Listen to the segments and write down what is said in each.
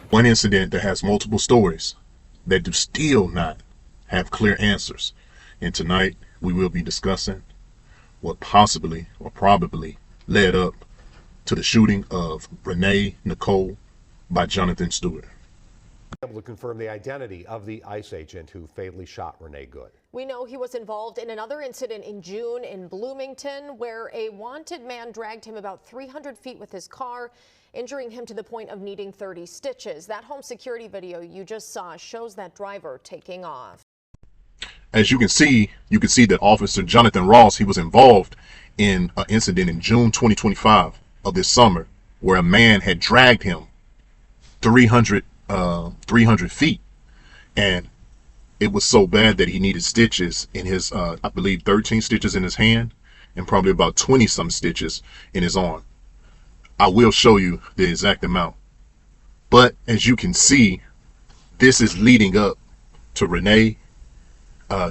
One incident that has multiple stories that do still not have clear answers. And tonight we will be discussing what possibly or probably led up to the shooting of Renee Nicole by Johnathan Stewart. Able to confirm the identity of the ICE agent who fatally shot Renee Good. We know he was involved in another incident in June in Bloomington where a wanted man dragged him about 300 feet with his car, injuring him to the point of needing 30 stitches. That home security video you just saw shows that driver taking off. As you can see that Officer Johnathan Ross, he was involved in an incident in June 2025 of this summer where a man had dragged him 300 feet, and it was so bad that he needed stitches in his I believe 13 stitches in his hand and probably about 20 some stitches in his arm. I will show you the exact amount, but as you can see, this is leading up to Renee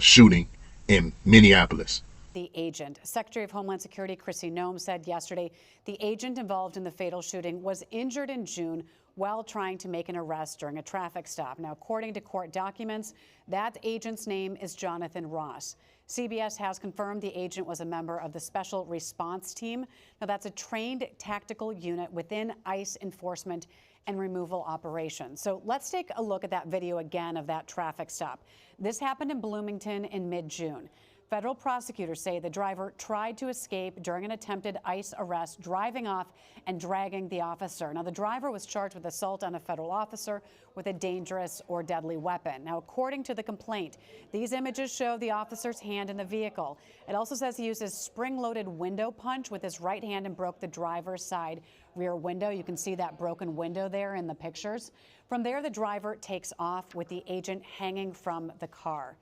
shooting in Minneapolis. The agent. Secretary of Homeland Security Kristi Noem said yesterday the agent involved in the fatal shooting was injured in June while trying to make an arrest during a traffic stop. Now, according to court documents, that agent's name is Johnathan Ross. CBS has confirmed the agent was a member of the Special Response Team. Now, that's a trained tactical unit within ICE enforcement and removal operations. So let's take a look at that video again of that traffic stop. This happened in Bloomington in mid-June. Federal prosecutors say the driver tried to escape during an attempted ICE arrest, driving off and dragging the officer. Now, the driver was charged with assault on a federal officer with a dangerous or deadly weapon. Now, according to the complaint, these images show the officer's hand in the vehicle. It also says he used his spring-loaded window punch with his right hand and broke the driver's side rear window. You can see that broken window there in the pictures. From there, the driver takes off with the agent hanging from the car.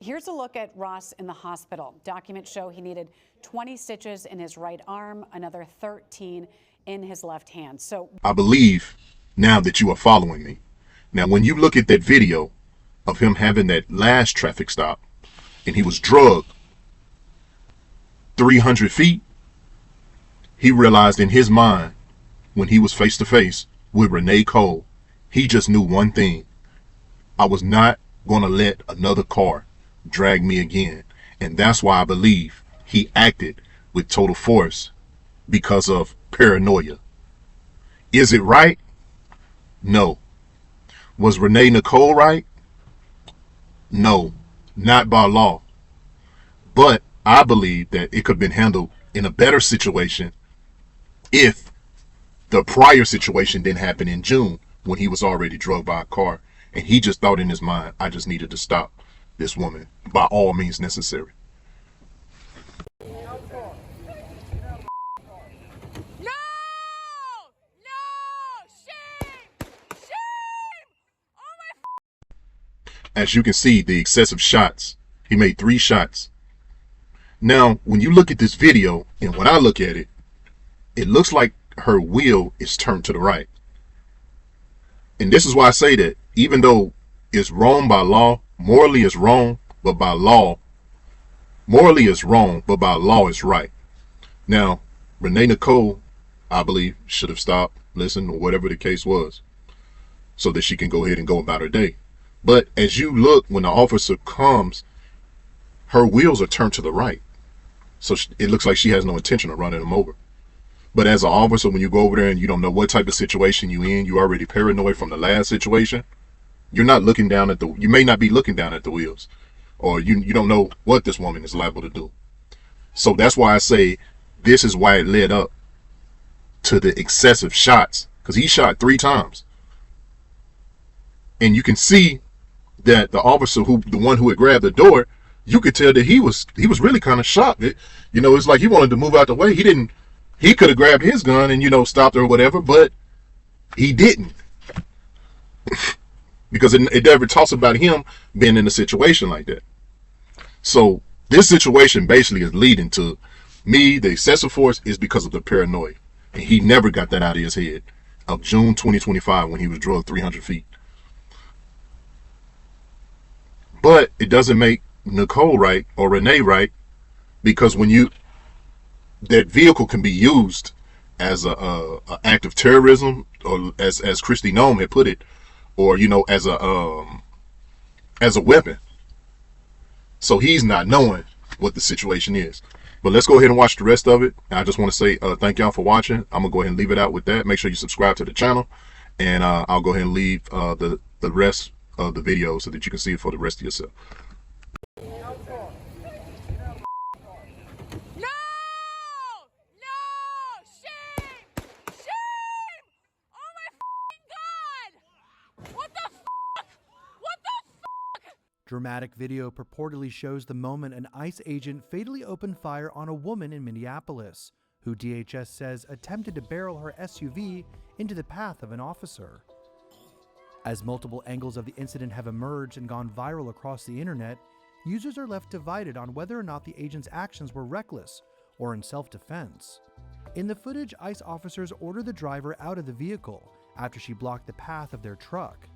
Here's a look at Ross in the hospital. Documents show he needed 20 stitches in his right arm, another 13 in his left hand. So I believe now that you are following me. Now, when you look at that video of him having that last traffic stop and he was drugged 300 feet, he realized in his mind when he was face to face with Renee Cole, he just knew one thing. I was not going to let another car drag me again. And that's why I believe he acted with total force because of paranoia. Is it right? No. Was Renee Nicole right? No, not by law. But I believe that it could have been handled in a better situation if the prior situation didn't happen in June when he was already drugged by a car and he just thought in his mind, I just needed to stop this woman by all means necessary. As you can see, the excessive shots, he made 3 shots. Now, when you look at this video and when I look at it, it looks like her wheel is turned to the right. And this is why I say that even though it's wrong by law, morally it's wrong, but by law, morally it's wrong, but by law it's right. Now, Renee Nicole, I believe, should have stopped, listened, or whatever the case was, so that she can go ahead and go about her day. But as you look, when the officer comes, her wheels are turned to the right. So it looks like she has no intention of running him over. But as an officer, when you go over there and you don't know what type of situation you're in, you're already paranoid from the last situation. You're not looking down at you may not be looking down at the wheels, or you don't know what this woman is liable to do. So that's why I say this is why it led up to the excessive shots, because he shot 3 times. And you can see that the officer, the one who had grabbed the door, you could tell that he was really kind of shocked. It's like he wanted to move out the way. He could have grabbed his gun and, stopped her or whatever, but he didn't. Because it never talks about him being in a situation like that. So this situation basically is leading to me, the excessive force is because of the paranoia. And he never got that out of his head of June 2025 when he was drugged 300 feet. But it doesn't make Nicole right or Renee right, because when that vehicle can be used as a act of terrorism, or as Kristi Noem had put it, or as a weapon. So he's not knowing what the situation is. But let's go ahead and watch the rest of it. And I just want to say thank y'all for watching. I'm gonna go ahead and leave it out with that. Make sure you subscribe to the channel, and I'll go ahead and leave the rest of the video so that you can see it for the rest of yourself. Dramatic video purportedly shows the moment an ICE agent fatally opened fire on a woman in Minneapolis, who DHS says attempted to barrel her SUV into the path of an officer. As multiple angles of the incident have emerged and gone viral across the internet, users are left divided on whether or not the agent's actions were reckless or in self-defense. In the footage, ICE officers order the driver out of the vehicle after she blocked the path of their truck.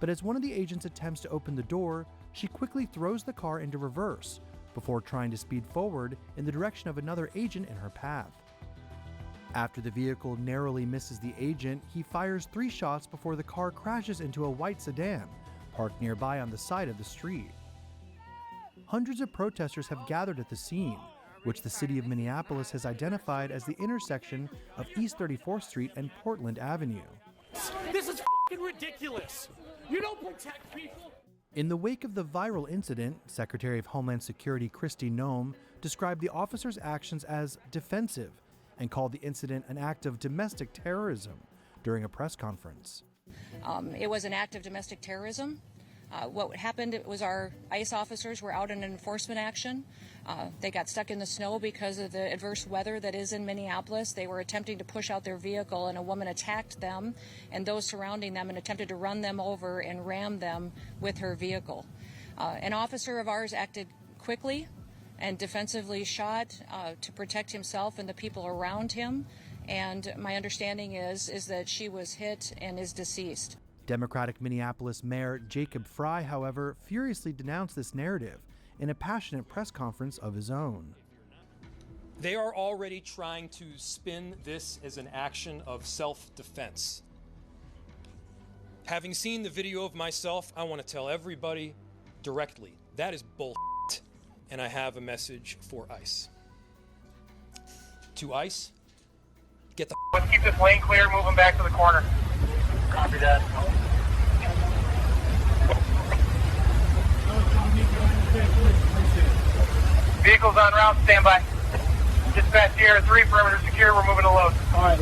But as one of the agents attempts to open the door, she quickly throws the car into reverse before trying to speed forward in the direction of another agent in her path. After the vehicle narrowly misses the agent, he fires 3 shots before the car crashes into a white sedan parked nearby on the side of the street. Hundreds of protesters have gathered at the scene, which the city of Minneapolis has identified as the intersection of East 34th Street and Portland Avenue. This is f***ing ridiculous. You don't protect people. In the wake of the viral incident, Secretary of Homeland Security Kristi Noem described the officers' actions as defensive and called the incident an act of domestic terrorism during a press conference. It was an act of domestic terrorism. What happened was our ICE officers were out in an enforcement action. They got stuck in the snow because of the adverse weather that is in Minneapolis. They were attempting to push out their vehicle, and a woman attacked them and those surrounding them and attempted to run them over and ram them with her vehicle. An officer of ours acted quickly and defensively shot to protect himself and the people around him. And my understanding is that she was hit and is deceased. Democratic Minneapolis Mayor Jacob Frey, however, furiously denounced this narrative in a passionate press conference of his own. They are already trying to spin this as an action of self-defense. Having seen the video of myself, I want to tell everybody directly, that is bullshit, and I have a message for ICE. To ICE, get the Let's keep this lane clear, moving back to the corner. Copy that. Vehicles en route, stand by. Dispatch Sierra 3, perimeter secure, we're moving to load. All right.